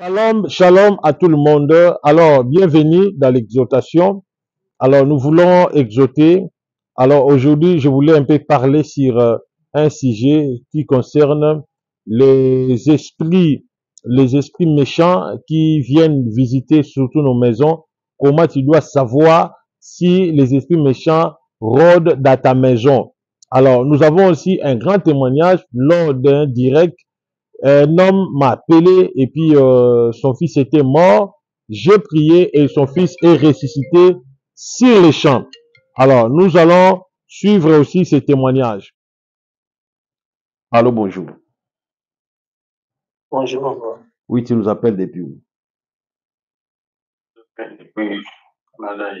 Shalom, shalom à tout le monde. Alors, bienvenue dans l'exhortation. Alors, nous voulons exhorter. Alors, aujourd'hui, je voulais un peu parler sur un sujet qui concerne les esprits méchants qui viennent visiter surtout nos maisons. Comment tu dois savoir si les esprits méchants rôdent dans ta maison. Alors, nous avons aussi un grand témoignage lors d'un direct. Un homme m'a appelé et puis son fils était mort. J'ai prié et son fils est ressuscité sur les champs. Alors, nous allons suivre aussi ces témoignages. Allô, bonjour. Bonjour. Oui, tu nous appelles depuis où? Oui, voilà,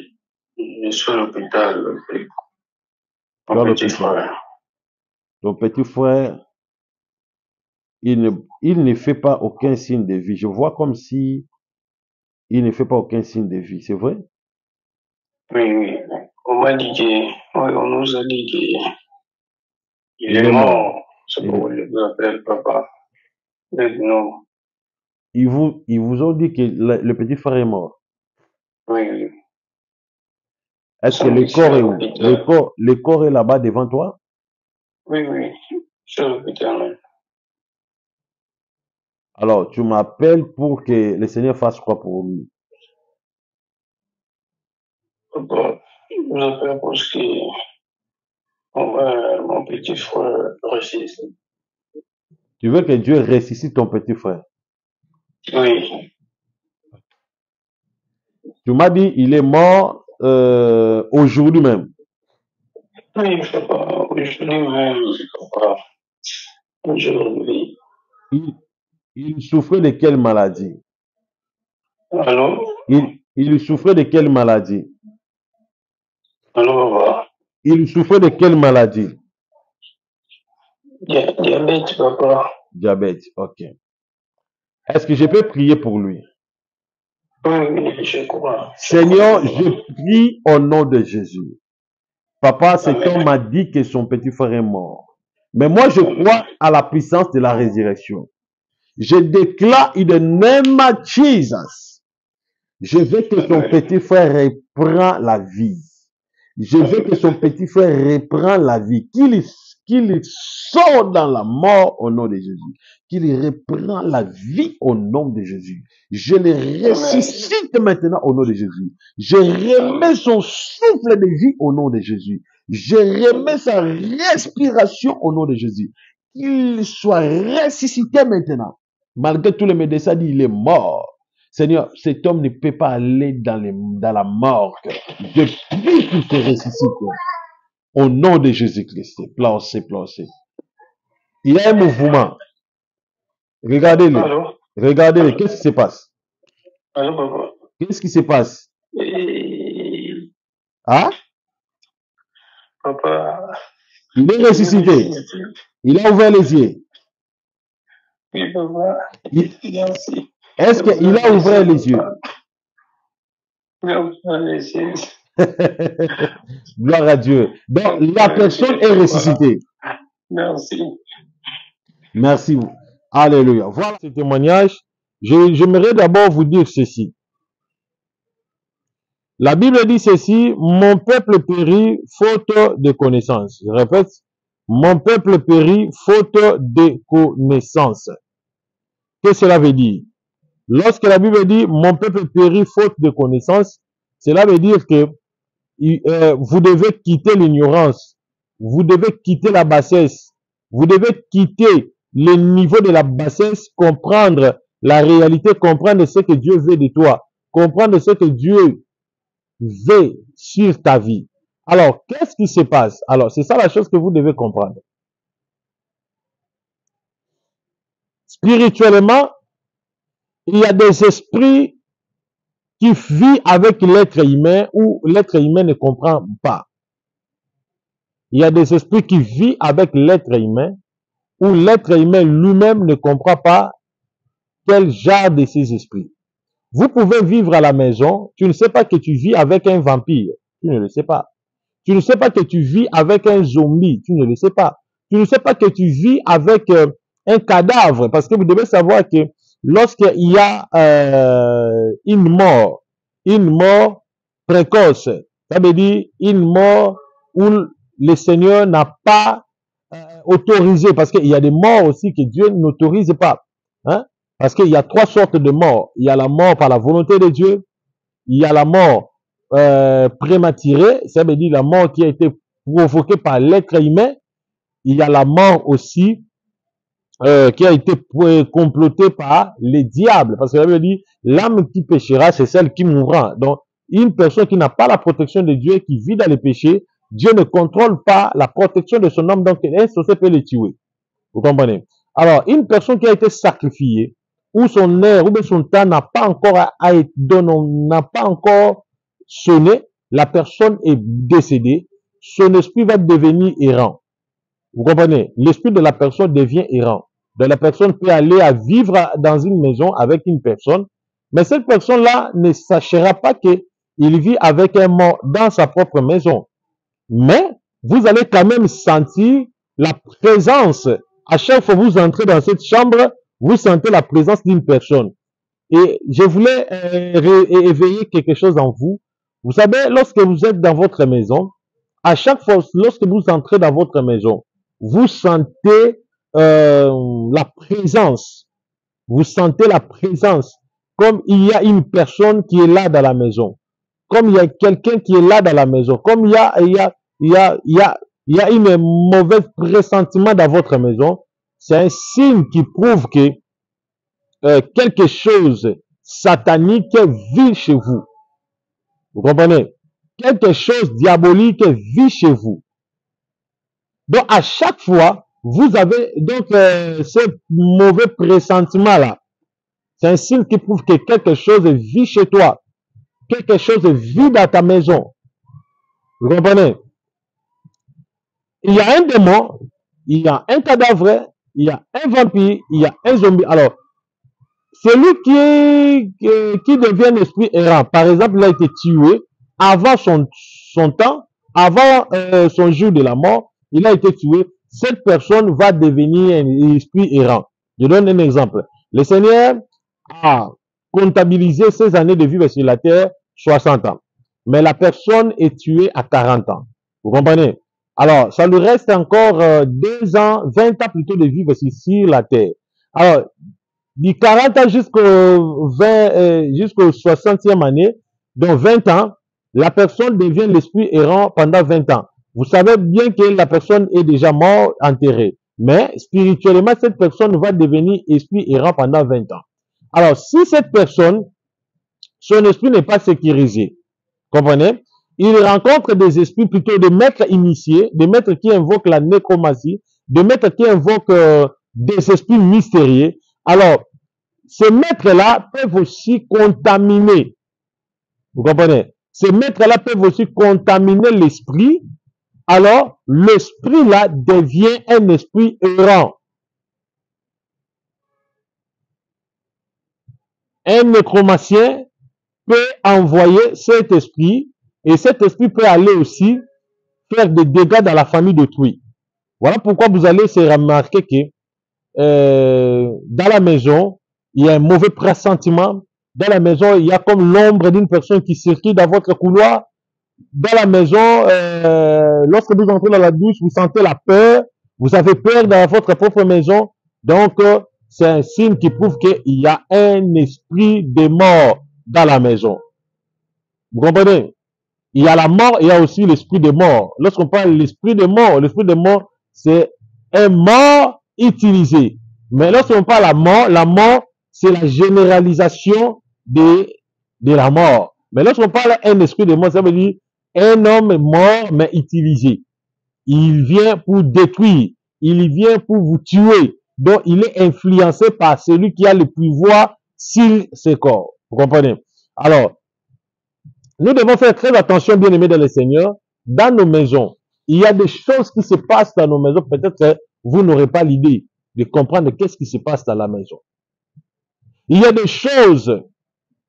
je suis à l'hôpital avec Tu as mon petit l'hôpital. frère. Ton petit frère, il ne fait pas aucun signe de vie. Je vois comme si il ne fait pas aucun signe de vie. C'est vrai? Oui. On m'a dit on nous a dit qu'il Il est est mort. mort. C'est Il pour est- le appelle papa. Il dit non. Ils vous ont dit que le petit frère est mort. Oui. Est-ce que Nous sommes le ici corps à est où? l'hôpital. Le corps est là-bas devant toi? Oui. Je suis à l'hôpital. Alors, tu m'appelles pour que le Seigneur fasse quoi pour lui? Papa, je vous appelle parce que mon petit frère résiste. Tu veux que Dieu ressuscite ton petit frère? Oui. Tu m'as dit, il est mort aujourd'hui même. Oui, papa, aujourd'hui même, papa, aujourd'hui. Il souffrait de quelle maladie? Allô? Il souffrait de quelle maladie? Allô, papa? Il souffrait de quelle maladie? Diabète, papa. Diabète, ok. Est-ce que je peux prier pour lui? Oui, je crois. Seigneur, je prie au nom de Jésus. Papa, cet Amen. homme m'a dit que son petit frère est mort. Mais moi, je crois à la puissance de la résurrection. Je déclare in the name of Jesus. Je veux que son petit frère reprend la vie. Je veux que son petit frère reprend la vie. Qu'il sort dans la mort au nom de Jésus. Qu'il reprend la vie au nom de Jésus. Je le ressuscite maintenant au nom de Jésus. Je remets son souffle de vie au nom de Jésus. Je remets sa respiration au nom de Jésus. Qu'il soit ressuscité maintenant. Malgré tous les médecins disent il est mort. Seigneur, cet homme ne peut pas aller dans la mort. Je prie qu'il se ressuscite. Au nom de Jésus-Christ. Placez. Il y a un mouvement. Regardez-le. Allô? Regardez-le. Qu'est-ce qui se passe? Allô, papa? Qu'est-ce qui se passe? Et... Hein? Papa... Il est ressuscité. Il a ouvert les yeux. Oui, papa. Merci. Est-ce qu'il a ouvert les yeux? Il a ouvert les yeux. Gloire à Dieu. Donc, la personne est ressuscitée. Merci. Merci. Alléluia. Voilà ce témoignage. J'aimerais d'abord vous dire ceci. La Bible dit ceci, mon peuple périt faute de connaissance. Je répète, mon peuple périt faute de connaissance. Qu'est-ce que cela veut dire? Lorsque la Bible dit mon peuple périt faute de connaissance, cela veut dire que vous devez quitter l'ignorance, vous devez quitter la bassesse, vous devez quitter le niveau de la bassesse, comprendre la réalité, comprendre ce que Dieu veut de toi, comprendre ce que Dieu veut sur ta vie. Alors, qu'est-ce qui se passe? Alors, c'est ça la chose que vous devez comprendre. Spirituellement, il y a des esprits qui vivent avec l'être humain ou l'être humain ne comprend pas. Il y a des esprits qui vivent avec l'être humain où l'être humain lui-même ne comprend pas quel genre de ces esprits. Vous pouvez vivre à la maison, tu ne sais pas que tu vis avec un vampire, tu ne le sais pas. Tu ne sais pas que tu vis avec un zombie, tu ne le sais pas. Tu ne sais pas que tu vis avec un cadavre, parce que vous devez savoir que lorsqu'il y a une mort précoce, ça veut dire une mort où le Seigneur n'a pas autorisé, parce qu'il y a des morts aussi que Dieu n'autorise pas. Hein? Parce qu'il y a trois sortes de morts. Il y a la mort par la volonté de Dieu, il y a la mort prématurée, ça veut dire la mort qui a été provoquée par l'être humain. Il y a la mort aussi qui a été complotée par les diables. Parce que ça veut dire l'âme qui péchera, c'est celle qui mourra. Donc, une personne qui n'a pas la protection de Dieu, qui vit dans les péchés, Dieu ne contrôle pas la protection de son âme, donc elle peut le tuer. Vous comprenez? Alors, une personne qui a été sacrifiée, où son heure, ou bien son temps n'a pas encore n'a pas encore sonné, la personne est décédée, son esprit va devenir errant. Vous comprenez? L'esprit de la personne devient errant. Donc la personne peut aller à vivre dans une maison avec une personne, mais cette personne-là ne sachera pas qu'il vit avec un mort dans sa propre maison. Mais vous allez quand même sentir la présence. À chaque fois que vous entrez dans cette chambre, vous sentez la présence d'une personne. Et je voulais éveiller quelque chose en vous. Vous savez, lorsque vous êtes dans votre maison, à chaque fois, lorsque vous entrez dans votre maison, vous sentez la présence. Vous sentez la présence. Comme il y a une personne qui est là dans la maison. Comme il y a quelqu'un qui est là dans la maison. Comme il y a une mauvaise pressentiment dans votre maison. C'est un signe qui prouve que quelque chose satanique vit chez vous. Vous comprenez? Quelque chose diabolique vit chez vous. Donc, à chaque fois, vous avez donc ce mauvais pressentiment-là. C'est un signe qui prouve que quelque chose vit chez toi. Quelque chose vit dans ta maison. Vous comprenez? Il y a un démon, il y a un cadavre, il y a un vampire, il y a un zombie. Alors, celui qui devient un esprit errant, par exemple, il a été tué avant son temps, avant son jour de la mort, il a été tué. Cette personne va devenir un esprit errant. Je donne un exemple. Le Seigneur a comptabilisé ses années de vie sur la terre, 60 ans. Mais la personne est tuée à 40 ans. Vous comprenez? Alors, ça lui reste encore 2 ans, 20 ans plutôt de vivre sur la terre. Alors, du 40 ans jusqu'au 60e année, donc 20 ans, la personne devient l'esprit errant pendant 20 ans. Vous savez bien que la personne est déjà morte, enterrée. Mais spirituellement, cette personne va devenir esprit errant pendant 20 ans. Alors, si cette personne, son esprit n'est pas sécurisé, comprenez? Il rencontre des esprits plutôt de maîtres initiés, des maîtres qui invoquent la nécromancie, des maîtres qui invoquent des esprits mystérieux. Alors, ces maîtres-là peuvent aussi contaminer. Vous comprenez? Ces maîtres-là peuvent aussi contaminer l'esprit. Alors, l'esprit-là devient un esprit errant. Un nécromancien peut envoyer cet esprit, et cet esprit peut aller aussi faire des dégâts dans la famille d'autrui. Voilà pourquoi vous allez se remarquer que dans la maison, il y a un mauvais pressentiment. Dans la maison, il y a comme l'ombre d'une personne qui circule dans votre couloir. Dans la maison, lorsque vous entrez dans la douche, vous sentez la peur. Vous avez peur dans votre propre maison. Donc, c'est un signe qui prouve qu'il y a un esprit de mort dans la maison. Vous comprenez? Il y a la mort, il y a aussi l'esprit de mort. Lorsqu'on parle de l'esprit de mort, c'est un mort utilisé. Mais lorsqu'on parle de la mort, c'est la généralisation de la mort. Mais lorsqu'on parle d'un esprit de mort, ça veut dire un homme mort mais utilisé. Il vient pour détruire, il vient pour vous tuer. Donc il est influencé par celui qui a le pouvoir sur ses corps. Vous comprenez? Alors, nous devons faire très attention, bien-aimés dans le Seigneur, dans nos maisons. Il y a des choses qui se passent dans nos maisons. Peut-être que vous n'aurez pas l'idée de comprendre qu'est-ce qui se passe dans la maison. Il y a des choses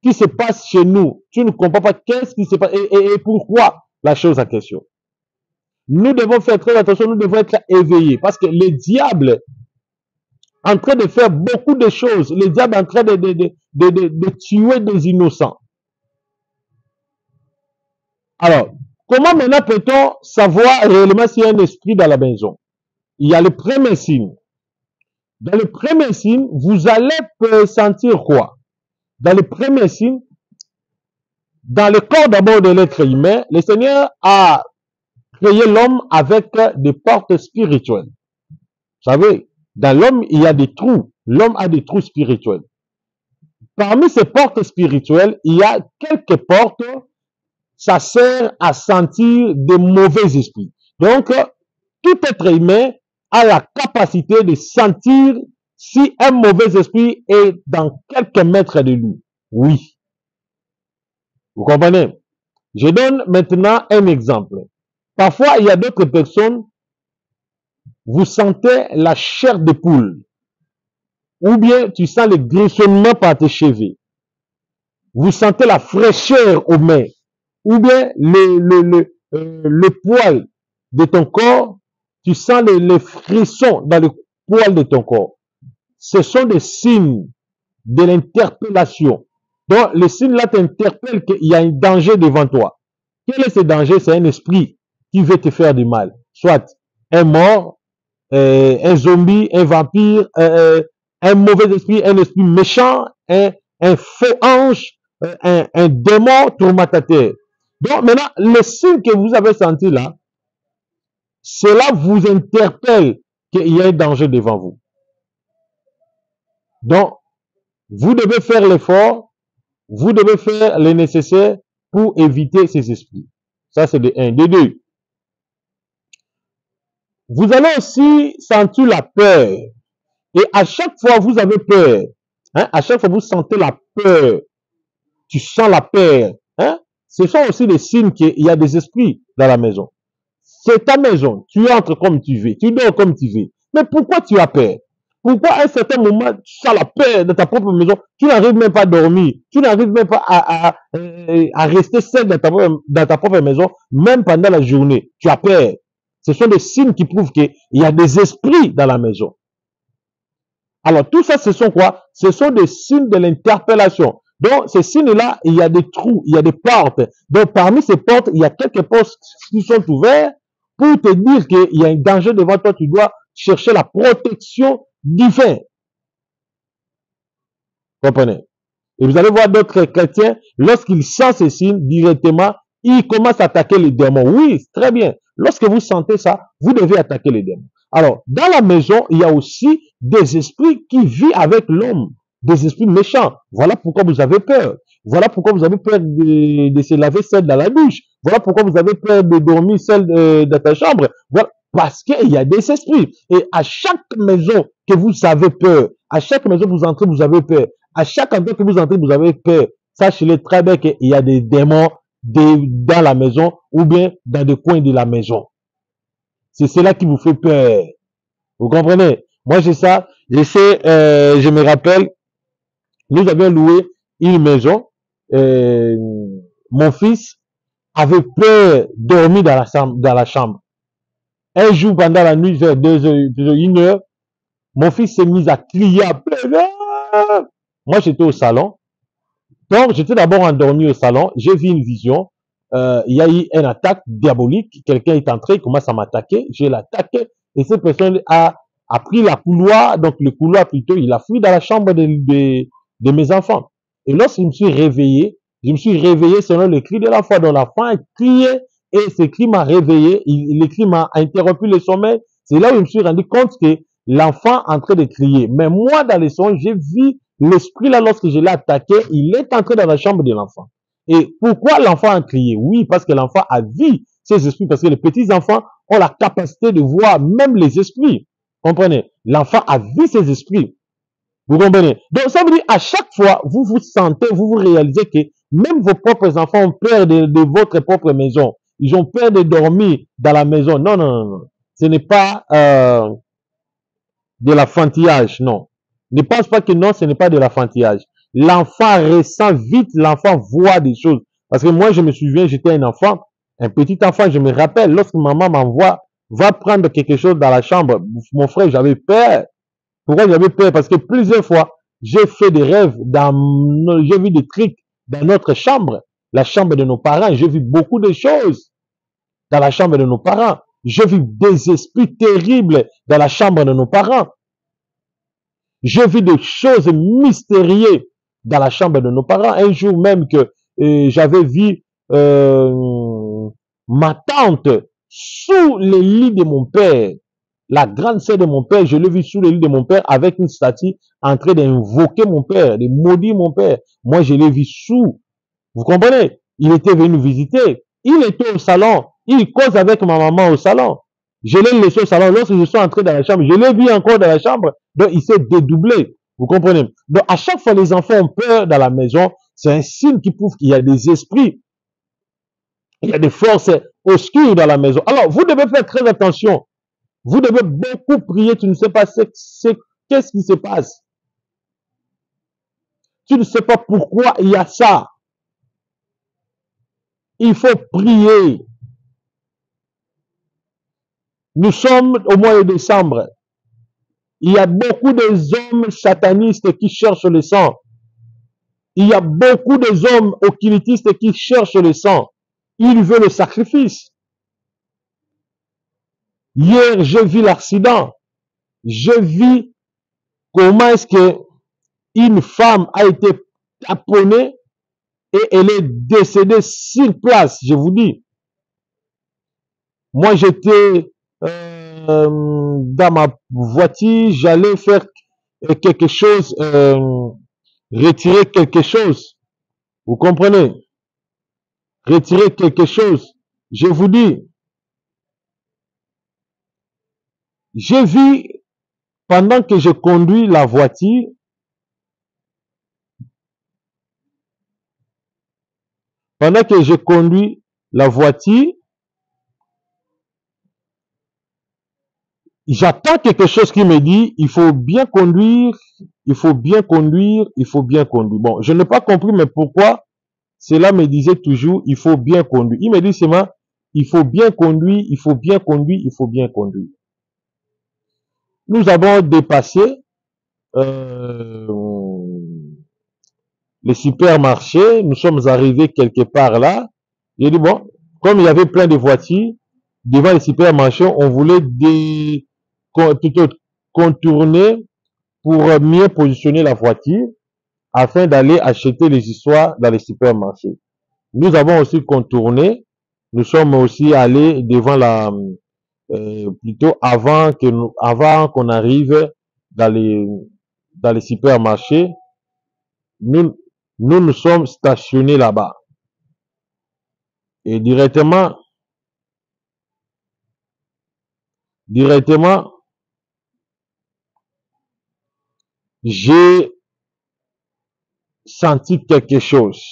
qui se passent chez nous. Tu ne comprends pas qu'est-ce qui se passe et pourquoi la chose en question. Nous devons faire très attention, nous devons être éveillés parce que le diable en train de faire beaucoup de choses. Le diable est en train de tuer des innocents. Alors, comment maintenant peut-on savoir réellement s'il y a un esprit dans la maison? Il y a le premier signe. Dans le premier signe, vous allez sentir quoi? Dans le premier signe, dans le corps d'abord de l'être humain, le Seigneur a créé l'homme avec des portes spirituelles. Vous savez, dans l'homme, il y a des trous. L'homme a des trous spirituels. Parmi ces portes spirituelles, il y a quelques portes, ça sert à sentir des mauvais esprits. Donc, tout être humain a la capacité de sentir si un mauvais esprit est dans quelques mètres de lui. Oui. Vous comprenez? Je donne maintenant un exemple. Parfois, il y a d'autres personnes, vous sentez la chair de poule, ou bien tu sens le grissonnement par tes cheveux. Vous sentez la fraîcheur aux mains, ou bien le poil de ton corps, tu sens les frissons dans le poil de ton corps. Ce sont des signes de l'interpellation. Donc, le signe-là t'interpelle qu'il y a un danger devant toi. Quel est ce danger? C'est un esprit qui veut te faire du mal. Soit un mort, un zombie, un vampire, un mauvais esprit, un esprit méchant, un faux ange, un démon tourmentateur. Donc, maintenant, le signe que vous avez senti là, cela vous interpelle qu'il y a un danger devant vous. Donc, vous devez faire l'effort, vous devez faire le nécessaire pour éviter ces esprits. Ça, c'est de 1. De 2. Vous allez aussi sentir la peur. Et à chaque fois, vous avez peur. Hein? À chaque fois, vous sentez la peur. Tu sens la peur. Hein? Ce sont aussi des signes qu'il y a des esprits dans la maison. C'est ta maison. Tu entres comme tu veux. Tu dors comme tu veux. Mais pourquoi tu as peur? Pourquoi à un certain moment, tu sens la peur de ta propre maison? Tu n'arrives même pas à dormir. Tu n'arrives même pas à rester seul dans ta propre maison, même pendant la journée. Tu as peur. Ce sont des signes qui prouvent qu'il y a des esprits dans la maison. Alors, tout ça, ce sont quoi? Ce sont des signes de l'interpellation. Donc, ces signes-là, il y a des trous, il y a des portes. Donc, parmi ces portes, il y a quelques portes qui sont ouvertes pour te dire qu'il y a un danger devant toi. Tu dois chercher la protection divine. Comprenez? Et vous allez voir d'autres chrétiens, lorsqu'ils sentent ces signes, directement, ils commencent à attaquer les démons. Oui, très bien. Lorsque vous sentez ça, vous devez attaquer les démons. Alors, dans la maison, il y a aussi des esprits qui vivent avec l'homme, des esprits méchants. Voilà pourquoi vous avez peur. Voilà pourquoi vous avez peur de se laver seul dans la douche. Voilà pourquoi vous avez peur de dormir seul dans ta chambre. Voilà, parce qu'il y a des esprits. Et à chaque maison que vous avez peur, à chaque maison que vous entrez, vous avez peur. À chaque endroit que vous entrez, vous avez peur. Sachez-le très bien qu'il y a des démons dans la maison ou bien dans des coins de la maison. C'est cela qui vous fait peur. Vous comprenez? Moi, j'ai ça. Je me rappelle, nous avions loué une maison. Mon fils avait peur de dormir dans la chambre. Un jour, pendant la nuit, vers 1 heure, mon fils s'est mis à crier à pleurer. Moi, j'étais au salon. Donc, j'étais d'abord endormi au salon. J'ai vu une vision. Il y a eu une attaque diabolique. Quelqu'un est entré, il commence à m'attaquer. Je l'attaque et cette personne a pris la couloir. Donc, le couloir plutôt, il a fui dans la chambre de mes enfants. Et lorsque je me suis réveillé selon le cri de l'enfant. Donc, l'enfant a crié et ce cri m'a réveillé. Le cri m'a interrompu le sommeil. C'est là où je me suis rendu compte que l'enfant est en train de crier. Mais moi, dans les songes, j'ai vu l'esprit là, lorsque je l'ai attaqué, il est entré dans la chambre de l'enfant. Et pourquoi l'enfant a crié? Oui, parce que l'enfant a vu ces esprits, parce que les petits enfants ont la capacité de voir même les esprits. Comprenez? L'enfant a vu ces esprits. Vous comprenez? Donc, ça veut dire, à chaque fois, vous vous sentez, vous vous réalisez que même vos propres enfants ont peur de votre propre maison. Ils ont peur de dormir dans la maison. Non, non, non, non. Ce n'est pas de l'enfantillage, non. Ne pense pas que non, ce n'est pas de l'enfantillage. L'enfant ressent vite, l'enfant voit des choses. Parce que moi, je me souviens, j'étais un enfant, un petit enfant, je me rappelle, lorsque maman m'envoie, va prendre quelque chose dans la chambre, mon frère, j'avais peur. Pourquoi j'avais peur? Parce que plusieurs fois, j'ai fait des rêves j'ai vu des trucs dans notre chambre, la chambre de nos parents. J'ai vu beaucoup de choses dans la chambre de nos parents. J'ai vu des esprits terribles dans la chambre de nos parents. J'ai vu des choses mystérieuses dans la chambre de nos parents. Un jour même que j'avais vu ma tante sous le lit de mon père. La grande sœur de mon père, je l'ai vue sous le lit de mon père avec une statue en train d'invoquer mon père, de maudire mon père. Moi, je l'ai vu sous. Vous comprenez? Il était venu visiter. Il était au salon. Il cause avec ma maman au salon. Je l'ai laissé au salon. Lorsque je suis entré dans la chambre, je l'ai vu encore dans la chambre. Donc, il s'est dédoublé. Vous comprenez? Donc, à chaque fois, les enfants ont peur dans la maison. C'est un signe qui prouve qu'il y a des esprits. Il y a des forces obscures dans la maison. Alors, vous devez faire très attention. Vous devez beaucoup prier. Tu ne sais pas qu'est-ce qui se passe. Tu ne sais pas pourquoi il y a ça. Il faut prier. Nous sommes au mois de décembre. Il y a beaucoup d'hommes satanistes qui cherchent le sang. Il y a beaucoup d'hommes occultistes qui cherchent le sang. Ils veulent le sacrifice. Hier, j'ai vu l'accident. J'ai vu comment est-ce que une femme a été tamponnée et elle est décédée sur place, je vous dis. Moi, j'étais dans ma voiture, j'allais faire quelque chose, retirer quelque chose. Vous comprenez? Retirer quelque chose. Je vous dis, j'ai vu, pendant que je conduis la voiture, j'attends quelque chose qui me dit, il faut bien conduire, il faut bien conduire, il faut bien conduire. Bon, je n'ai pas compris, mais pourquoi cela me disait toujours, il faut bien conduire. Il me dit seulement, il faut bien conduire, il faut bien conduire, il faut bien conduire. Nous avons dépassé les supermarchés, nous sommes arrivés quelque part là. J'ai dit, bon, comme il y avait plein de voitures, devant les supermarchés, on voulait plutôt contourner pour mieux positionner la voiture afin d'aller acheter les histoires dans les supermarchés. Nous avons aussi contourné, nous sommes aussi allés devant plutôt avant qu'on arrive dans les supermarchés, nous sommes stationnés là-bas. Et directement, j'ai senti quelque chose.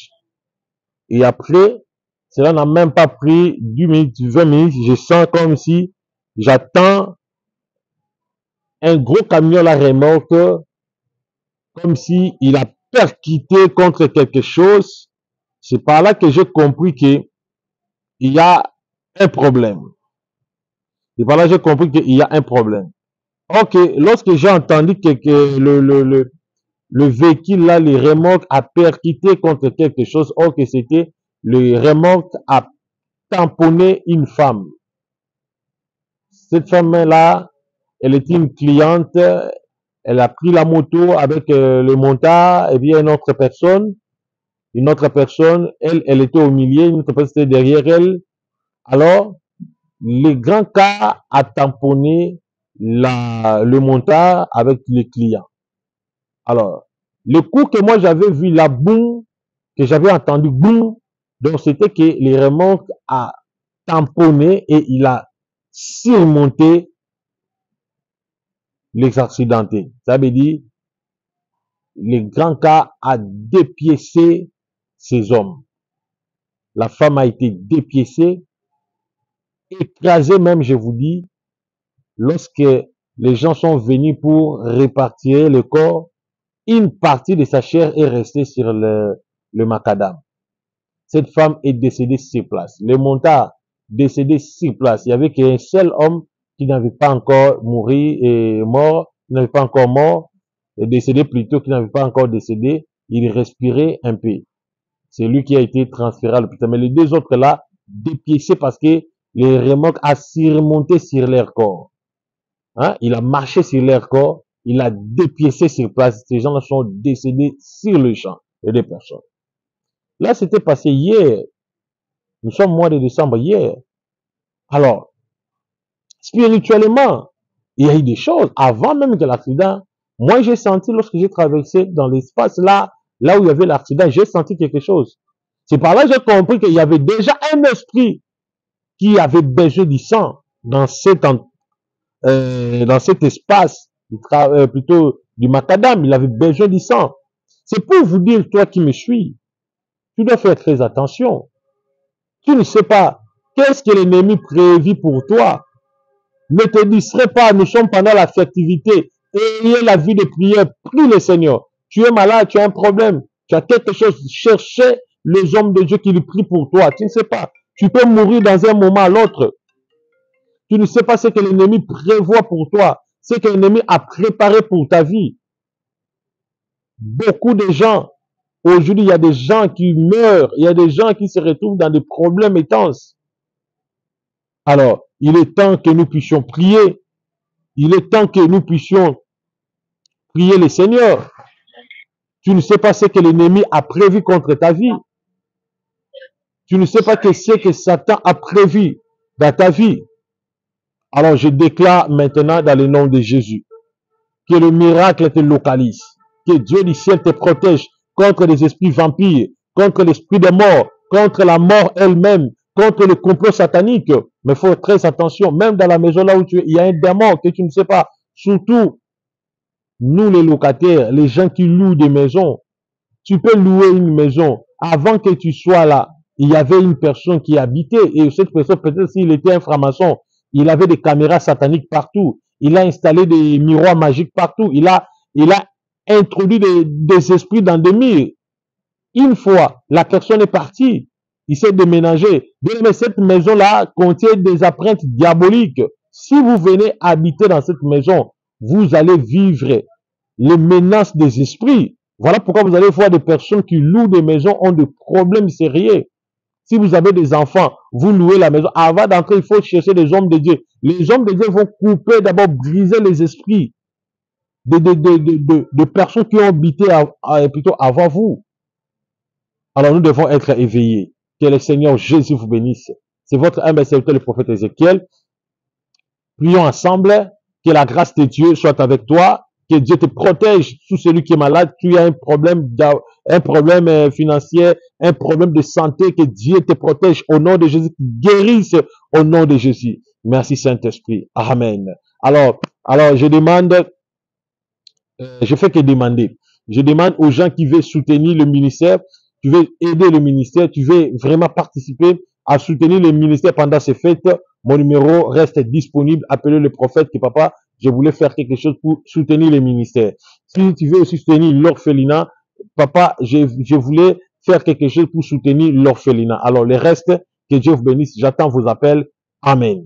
Et après, cela n'a même pas pris 10 minutes, 20 minutes, je sens comme si j'attends un gros camion la remorque, comme si il a percuté contre quelque chose. C'est par là que j'ai compris que il y a un problème. C'est par là que j'ai compris qu'il y a un problème. Ok, lorsque j'ai entendu que le véhicule là, le remorque a percuté contre quelque chose, ok, c'était le remorque a tamponné une femme. Cette femme-là, elle était une cliente, elle a pris la moto avec le montard et bien une autre personne, elle était au milieu, une autre personne était derrière elle. Alors, le grand car a tamponné le montard avec le client. Alors, le coup que moi j'avais vu, la boum, que j'avais entendu boum, donc c'était que le remorque a tamponné et il a surmonté les accidentés. Ça veut dire, le grand car a dépiécé ces hommes. La femme a été dépiécée, écrasée même, je vous dis, lorsque les gens sont venus pour répartir le corps, une partie de sa chair est restée sur le macadam. Cette femme est décédée sur place. Le montard décédé sur place. Il y avait qu'un seul homme qui n'avait pas encore mort qui n'avait pas encore mort, décédé plutôt, qui n'avait pas encore décédé, il respirait un peu. C'est lui qui a été transféré à l'hôpital. Mais les deux autres là, dépiécés parce que les remorques a surmonté sur leur corps. Hein? Il a marché sur leur corps, il a dépiécé sur place. Ces gens-là sont décédés sur le champ, les deux personnes. Là, c'était passé hier. Nous sommes au mois de décembre hier. Alors, spirituellement, il y a eu des choses. Avant même que l'accident, moi j'ai senti lorsque j'ai traversé dans l'espace là où il y avait l'accident, j'ai senti quelque chose. C'est par là que j'ai compris qu'il y avait déjà un esprit qui avait besoin du sang dans cet espace, plutôt du macadam. Il avait besoin du sang. C'est pour vous dire, toi qui me suis, tu dois faire très attention. Tu ne sais pas qu'est-ce que l'ennemi prévit pour toi. Ne te distrais pas, nous sommes pendant la festivité. Ayez la vie de prière, prie le Seigneur. Tu es malade, tu as un problème, tu as quelque chose, cherchez les hommes de Dieu qui lui prient pour toi. Tu ne sais pas, tu peux mourir dans un moment à l'autre. Tu ne sais pas ce que l'ennemi prévoit pour toi, ce que l'ennemi a préparé pour ta vie. Beaucoup de gens, aujourd'hui, il y a des gens qui meurent, il y a des gens qui se retrouvent dans des problèmes intenses. Alors, il est temps que nous puissions prier. Il est temps que nous puissions prier le Seigneur. Tu ne sais pas ce que l'ennemi a prévu contre ta vie. Tu ne sais pas ce que Satan a prévu dans ta vie. Alors, je déclare maintenant dans le nom de Jésus que le miracle te localise. Que Dieu du ciel te protège contre les esprits vampires, contre l'esprit de mort, contre la mort elle-même, contre le complot satanique. Mais il faut très attention, même dans la maison là où tu es, il y a un démon que tu ne sais pas. Surtout, nous les locataires, les gens qui louent des maisons, tu peux louer une maison. Avant que tu sois là, il y avait une personne qui habitait et cette personne, peut-être s'il était un franc-maçon, il avait des caméras sataniques partout. Il a installé des miroirs magiques partout. Il a introduit des esprits dans des murs. Une fois, la personne est partie. Il s'est déménagé. Mais cette maison-là contient des empreintes diaboliques. Si vous venez habiter dans cette maison, vous allez vivre les menaces des esprits. Voilà pourquoi vous allez voir des personnes qui louent des maisons ont des problèmes sérieux. Si vous avez des enfants, vous louez la maison. Avant d'entrer, il faut chercher des hommes de Dieu. Les hommes de Dieu vont couper, d'abord briser les esprits de personnes qui ont habité plutôt avant vous. Alors nous devons être éveillés. Que le Seigneur Jésus vous bénisse. C'est votre humble serviteur, le prophète Ézéchiel. Prions ensemble. Que la grâce de Dieu soit avec toi. Que Dieu te protège. Tout celui qui est malade, tu as un problème financier, un problème de santé, que Dieu te protège au nom de Jésus, qui guérisse au nom de Jésus. Merci Saint-Esprit. Amen. Alors, je demande, je fais que demander. Je demande aux gens qui veulent soutenir le ministère, tu veux aider le ministère, tu veux vraiment participer à soutenir le ministère pendant ces fêtes. Mon numéro reste disponible. Appelez le prophète que papa, je voulais faire quelque chose pour soutenir le ministère. Si tu veux aussi soutenir l'orphelinat, papa, je voulais faire quelque chose pour soutenir l'orphelinat. Alors, le reste, que Dieu vous bénisse. J'attends vos appels. Amen.